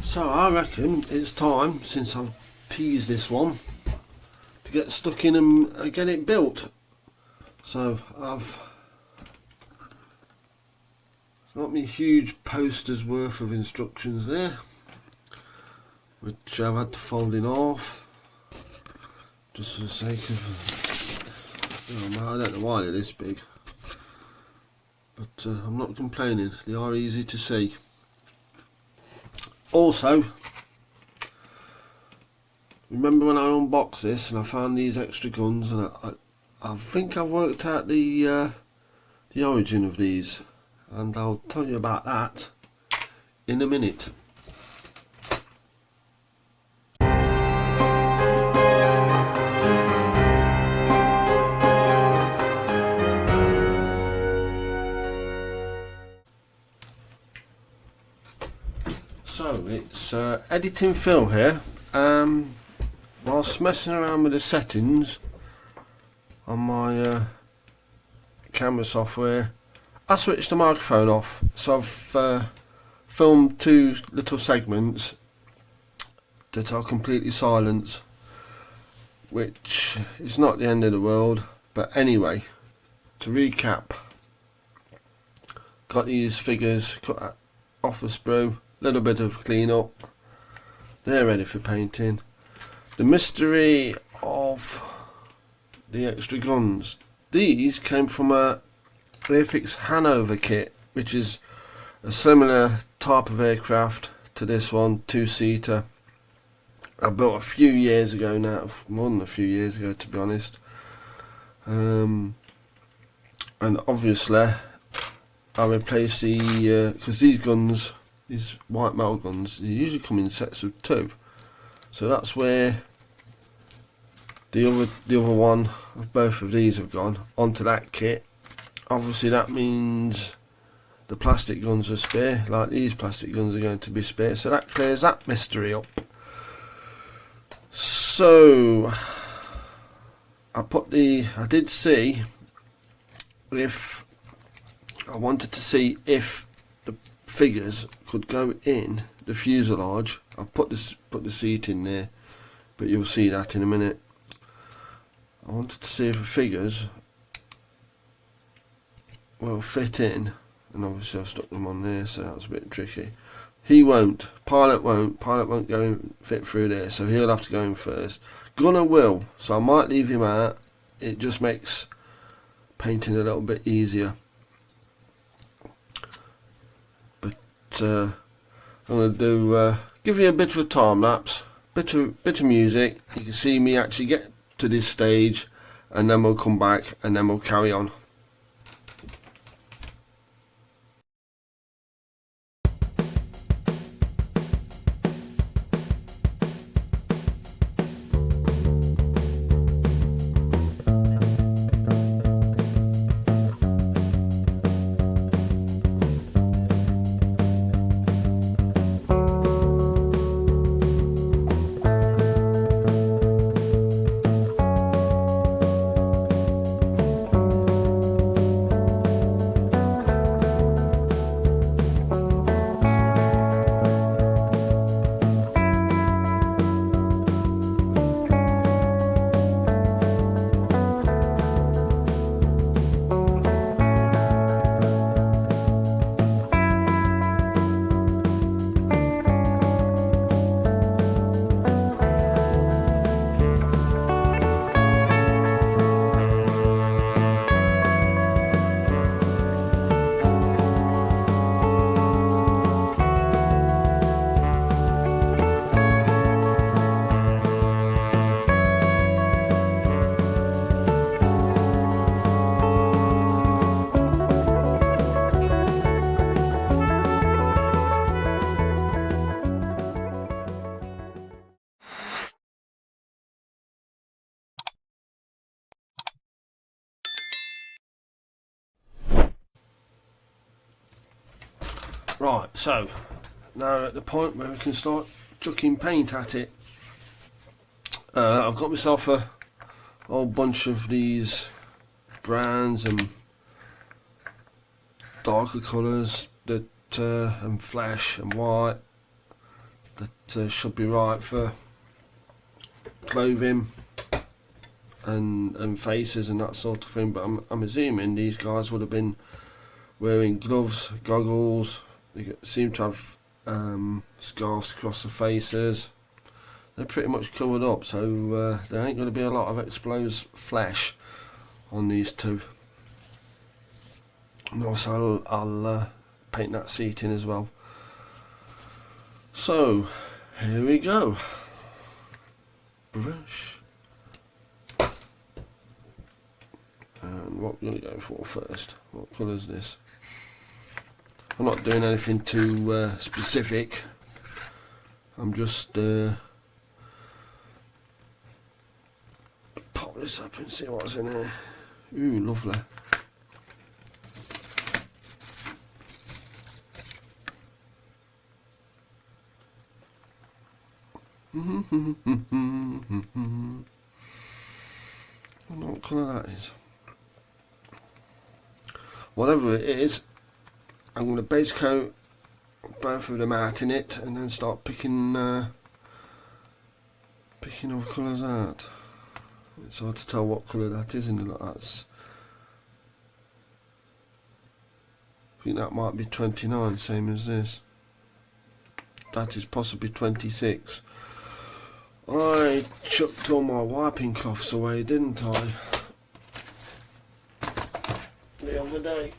So I reckon it's time, since I've teased this one, to get stuck in and get it built. So I've got me huge posters worth of instructions there, which I've had to fold in half just for the sake of, I don't know why they're this big, but I'm not complaining, they are easy to see. Also, remember when I unboxed this and I found these extra guns, and I think I've worked out the origin of these, and I'll tell you about that in a minute. So it's editing Phil here. Whilst messing around with the settings on my camera software, I switched the microphone off. So I've filmed two little segments that are completely silent, which is not the end of the world. But anyway, to recap, got these figures cut off the sprue, little bit of clean up, they're ready for painting. The mystery of the extra guns, these came from a Airfix Hanover kit, which is a similar type of aircraft to this one, two-seater. I built a few years ago now, more than a few years ago to be honest, and obviously I replaced the because these guns, these white metal guns, they usually come in sets of two, so that's where the other one of both of these have gone onto that kit. Obviously that means the plastic guns are spare, like these plastic guns are going to be spare, so that clears that mystery up. So I did see if I wanted to see if the figures could go in the fuselage. I put the seat in there, but you'll see that in a minute. I wanted to see if the figures will fit in, and obviously I've stuck them on there, so that's a bit tricky. He won't, pilot won't go in, fit through there, so he'll have to go in first. Gunner will, so I might leave him out. It just makes painting a little bit easier. But I'm going to do give you a bit of a time lapse, bit of music. You can see me actually get to this stage, and then we'll come back and then we'll carry on. Right, so now we're at the point where we can start chucking paint at it. I've got myself a whole bunch of these browns and darker colours that and flesh and white, that should be right for clothing and faces and that sort of thing. But I'm assuming these guys would have been wearing gloves, goggles. They seem to have scarves across the faces. They're pretty much covered up, so there ain't going to be a lot of exposed flesh on these two. And also I'll paint that seat in as well. So here we go. Brush. And what we're going to go for first. What colour is this? I'm not doing anything too specific. I'm just pop this up and see what's in here. Ooh, lovely. I don't know what colour that is. Whatever it is, I'm going to base coat both of them out in it and then start picking other colours out. It's hard to tell what colour that is, and that's, I think that might be 29, same as this. That is possibly 26. I chucked all my wiping cloths away, didn't I? The other day.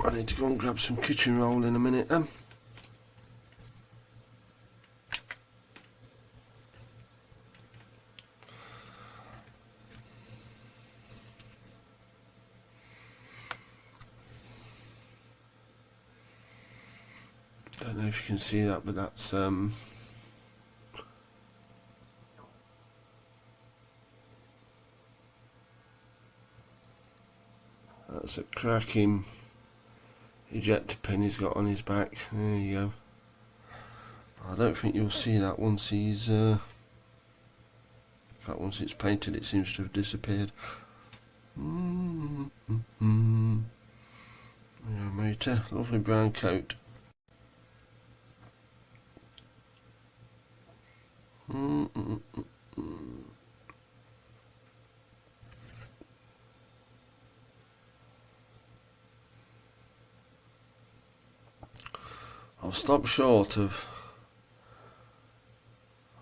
I need to go and grab some kitchen roll in a minute then. Don't know if you can see that, but that's a cracking ejector pin he's got on his back. There you go. I don't think you'll see that once he's in fact, once it's painted it seems to have disappeared. Yeah, motor, lovely brown coat. I'll stop short of,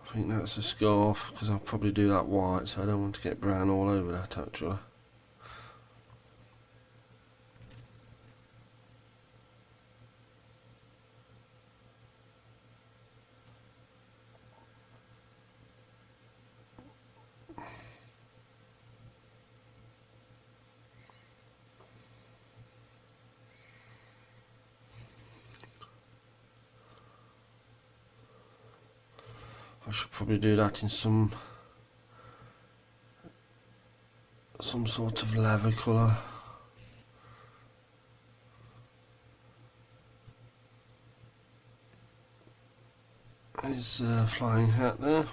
I think that's a scarf, because I'll probably do that white, so I don't want to get brown all over that actually. I should probably do that in some sort of leather colour. His flying hat there.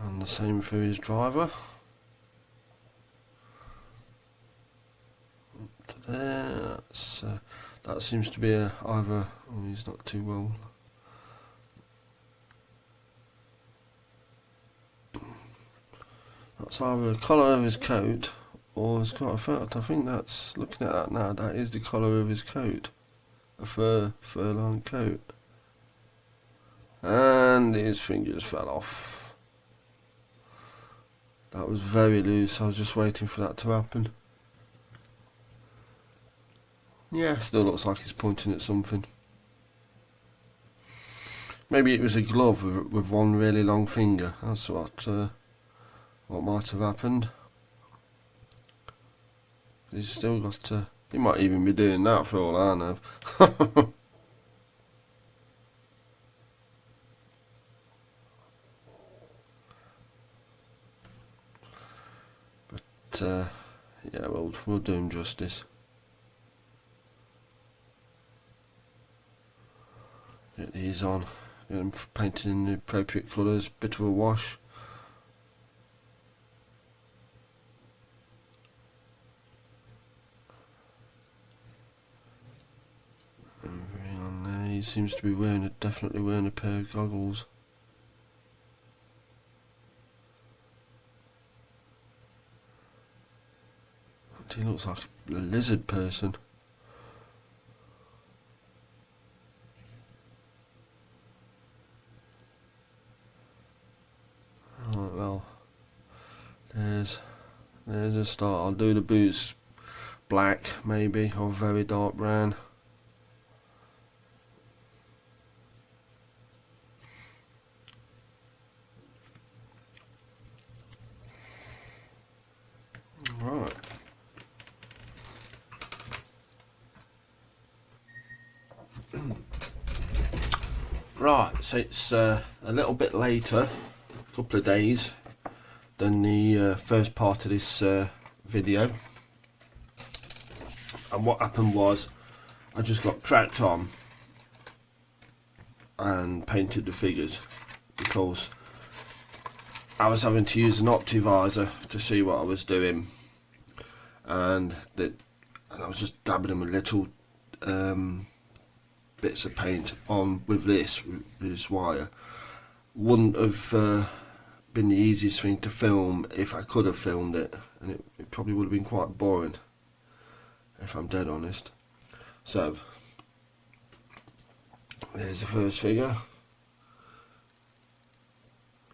And the same for his driver. Up to there. That seems to be either. Oh, he's not too well. That's either the collar of his coat or it's got a fact. I think that's, looking at that now, that is the collar of his coat. A fur-lined coat. And his fingers fell off. That was very loose. I was just waiting for that to happen. Yeah, still looks like he's pointing at something. Maybe it was a glove with one really long finger. That's what might have happened. He's still got he might even be doing that for all I know. But yeah, we'll do him justice. Get these on, get them painted in the appropriate colours, bit of a wash. Everything on there. He seems to be definitely wearing a pair of goggles. He looks like a lizard person. Right, well, there's a start. I'll do the boots black maybe, or very dark brown. Right. Right, so it's a little bit later, a couple of days, than the first part of this video. And what happened was, I just got cracked on and painted the figures, because I was having to use an Optivisor to see what I was doing, and I was just dabbing them with little bits of paint on with this wire. Wouldn't have been the easiest thing to film if I could have filmed it, and it probably would have been quite boring, if I'm dead honest. So there's the first figure.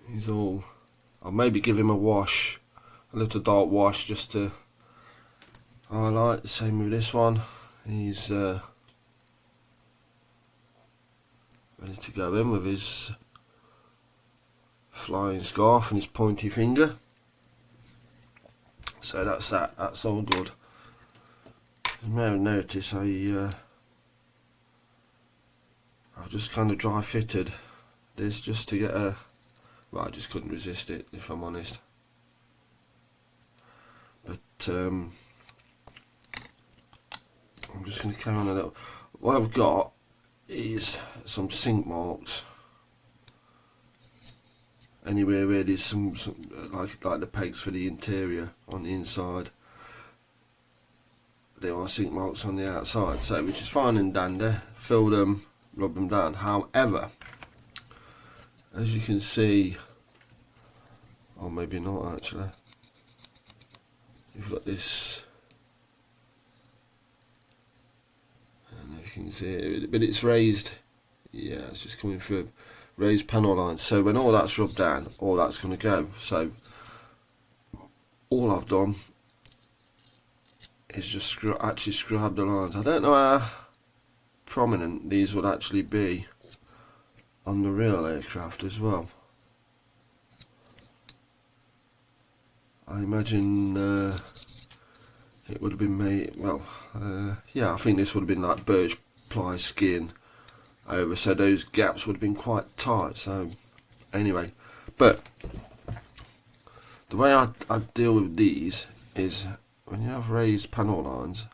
He's all, I'll maybe give him a wash, a little dark wash, just to highlight. Same with this one. He's ready to go in with his flying scarf and his pointy finger. So that's all good. You may have noticed I've just kind of dry fitted this just to get a, well, I just couldn't resist it, if I'm honest. But I'm just going to carry on a little. What I've got is some sink marks anywhere where there's some like the pegs for the interior on the inside. There are sink marks on the outside, so which is fine and dandy. Fill them, rub them down. However, as you can see, or maybe not actually, you've got this, and you can see it, but it's raised. Yeah, it's just coming through raised panel lines. So when all that's rubbed down, all that's going to go. So all I've done is just actually scrub the lines. I don't know how prominent these would actually be on the real aircraft as well. I imagine it would have been made, well, yeah, I think this would have been like birch ply skin over, so those gaps would have been quite tight. So anyway, but the way I deal with these is, when you have raised panel lines,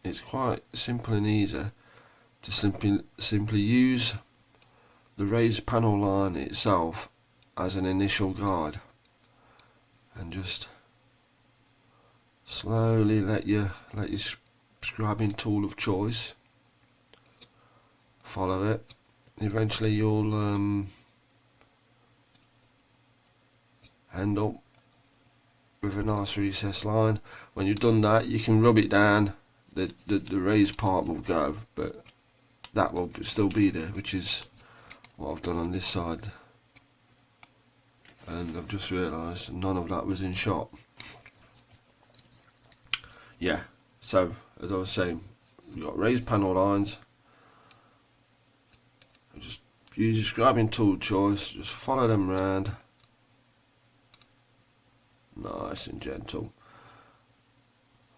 it's quite simple and easy to simply use the raised panel line itself as an initial guide, and just slowly let your scribing tool of choice follow it. Eventually you'll end up with a nice recessed line. When you've done that, you can rub it down, the raised part will go, but that will still be there, which is what I've done on this side. And I've just realised none of that was in shot. Yeah, so as I was saying, you've got raised panel lines. Just use your scribing tool choice, just follow them round, nice and gentle,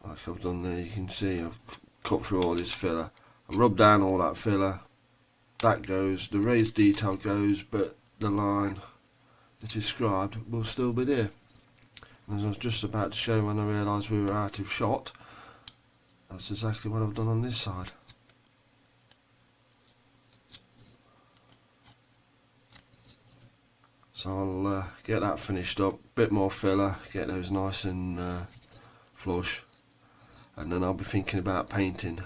like I've done there. You can see I've cut through all this filler. I rub down all that filler, that goes, the raised detail goes, but the line that is scribed will still be there. And as I was just about to show when I realised we were out of shot, that's exactly what I've done on this side. So I'll get that finished up, bit more filler, get those nice and flush, and then I'll be thinking about painting,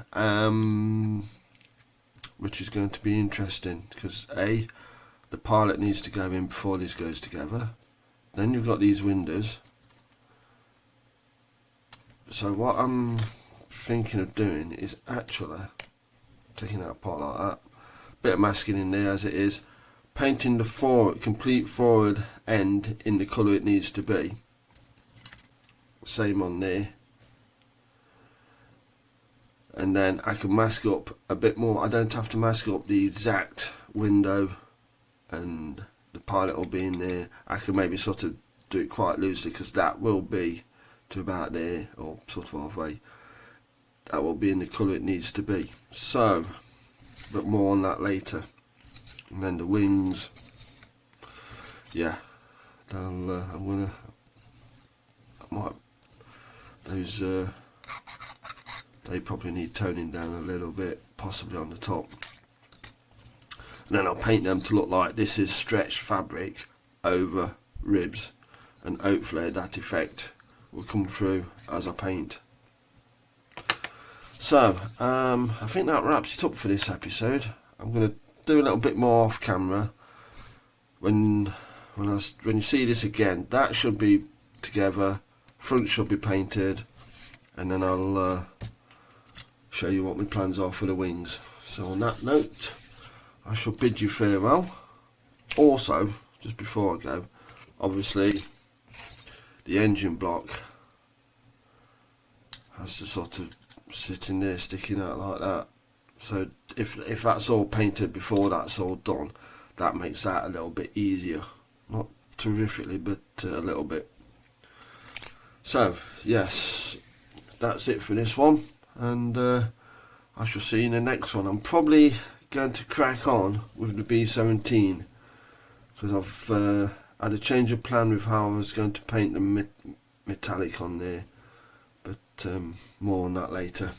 which is going to be interesting because the pilot needs to go in before this goes together. Then you've got these windows. So what I'm thinking of doing is actually taking that apart like that, bit of masking in there as it is, painting the complete forward end in the colour it needs to be. Same on there. And then I can mask up a bit more. I don't have to mask up the exact window and the pilot will be in there. I can maybe sort of do it quite loosely because that will be to about there, or sort of halfway. That will be in the colour it needs to be. So, but more on that later. And then the wings, yeah, those they probably need toning down a little bit, possibly on the top. And then I'll paint them to look like this is stretched fabric over ribs, and hopefully that effect will come through as I paint. So I think that wraps it up for this episode. I'm going to do a little bit more off camera. When you see this again, that should be together, front should be painted, and then I'll show you what my plans are for the wings. So on that note, I shall bid you farewell. Also, just before I go, obviously the engine block has to sort of sit in there, sticking out like that. So if that's all painted before that's all done, that makes that a little bit easier. Not terrifically, but a little bit. So yes, that's it for this one, and I shall see you in the next one. I'm probably going to crack on with the B17 because I've had a change of plan with how I was going to paint the metallic on there, but more on that later.